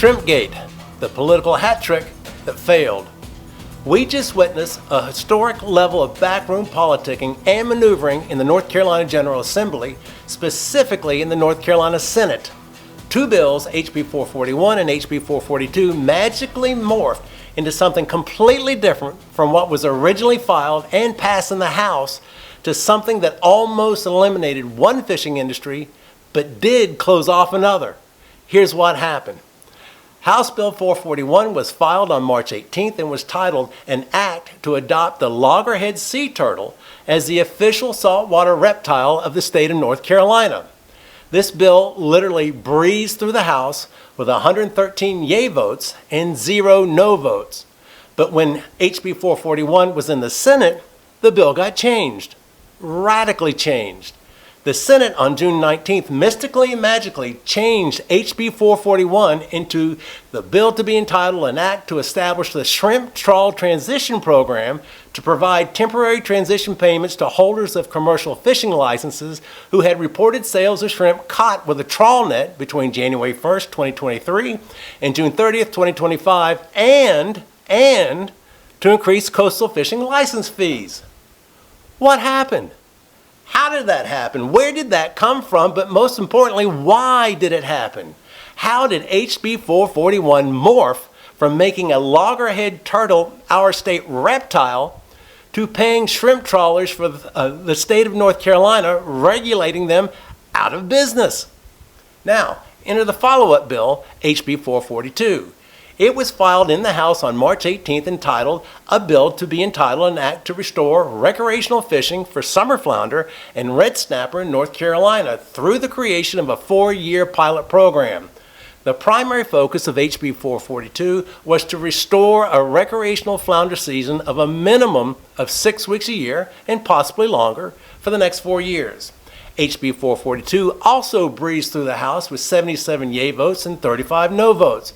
Shrimpgate, the political hat trick that failed. We just witnessed a historic level of backroom politicking and maneuvering in the North Carolina General Assembly, specifically in the North Carolina Senate. Two bills, HB441 and HB442, magically morphed into something completely different from what was originally filed and passed in the House, to something that almost eliminated one fishing industry, but did close off another. Here's what happened. House Bill 441 was filed on March 18th and was titled An Act to Adopt the Loggerhead Sea Turtle as the official saltwater reptile of the state of North Carolina. This bill literally breezed through the House with 113 yay votes and 0 no votes. But when HB 441 was in the Senate, the bill got changed, radically changed. The Senate on June 19th mystically and magically changed HB 441 into the bill to be entitled An Act to Establish the Shrimp Trawl Transition Program to provide temporary transition payments to holders of commercial fishing licenses who had reported sales of shrimp caught with a trawl net between January 1st, 2023 and June 30th, 2025, and to increase coastal fishing license fees. What happened? How did that happen? Where did that come from? But most importantly, why did it happen? How did HB 441 morph from making a loggerhead turtle our state reptile to paying shrimp trawlers for the state of North Carolina, regulating them out of business? Now, enter the follow-up bill, HB 442. It was filed in the House on March 18th entitled A Bill to be Entitled An Act to Restore Recreational Fishing for Summer Flounder and Red Snapper in North Carolina through the creation of a 4-year pilot program. The primary focus of HB 442 was to restore a recreational flounder season of a minimum of 6 weeks a year and possibly longer for the next 4 years. HB 442 also breezed through the House with 77 yay votes and 35 no votes.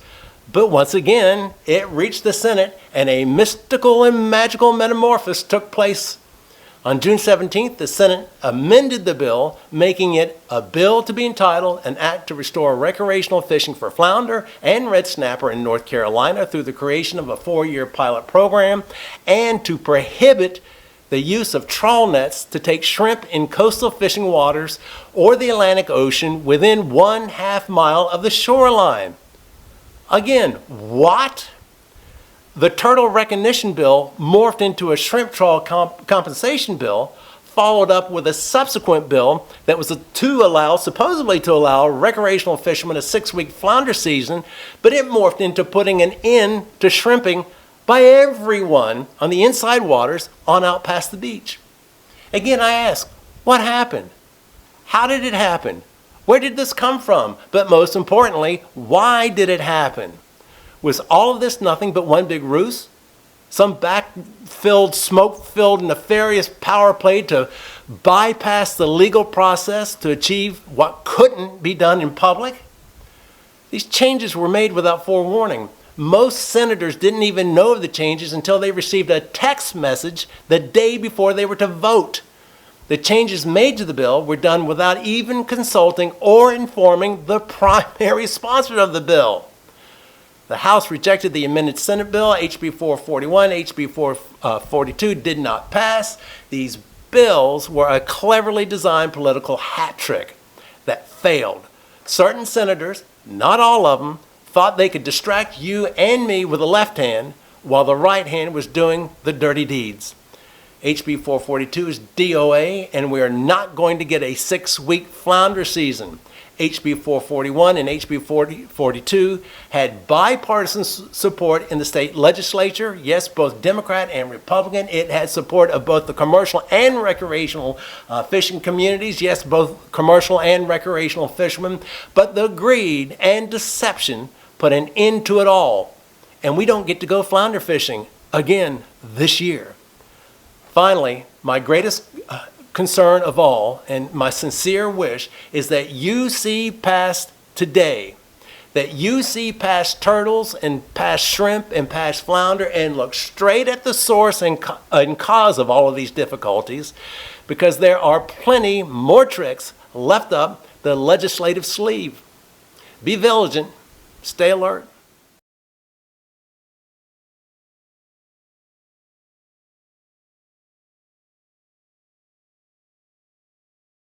But once again, it reached the Senate and a mystical and magical metamorphosis took place. On June 17th, the Senate amended the bill, making it a bill to be entitled An Act to Restore Recreational Fishing for Flounder and Red Snapper in North Carolina through the creation of a 4-year pilot program, and to prohibit the use of trawl nets to take shrimp in coastal fishing waters or the Atlantic Ocean within 1/2 mile of the shoreline. Again, what? The turtle recognition bill morphed into a shrimp trawl compensation bill, followed up with a subsequent bill that was supposedly to allow recreational fishermen a 6-week flounder season, but it morphed into putting an end to shrimping by everyone on the inside waters on out past the beach. Again, I ask, what happened? How did it happen? Where did this come from? But most importantly, why did it happen? Was all of this nothing but one big ruse? Some back-filled, smoke-filled, nefarious power play to bypass the legal process to achieve what couldn't be done in public? These changes were made without forewarning. Most senators didn't even know of the changes until they received a text message the day before they were to vote. The changes made to the bill were done without even consulting or informing the primary sponsor of the bill. The House rejected the amended Senate bill. HB 441, HB 442 did not pass. These bills were a cleverly designed political hat trick that failed. Certain senators, not all of them, thought they could distract you and me with the left hand while the right hand was doing the dirty deeds. HB 442 is DOA, and we are not going to get a 6-week flounder season. HB 441 and HB 442 had bipartisan support in the state legislature. Yes, both Democrat and Republican. It had support of both the commercial and recreational fishing communities. Yes, both commercial and recreational fishermen. But the greed and deception put an end to it all. And we don't get to go flounder fishing again this year. Finally, my greatest concern of all, and my sincere wish, is that you see past today, that you see past turtles and past shrimp and past flounder and look straight at the source and cause of all of these difficulties, because there are plenty more tricks left up the legislative sleeve. Be vigilant, stay alert.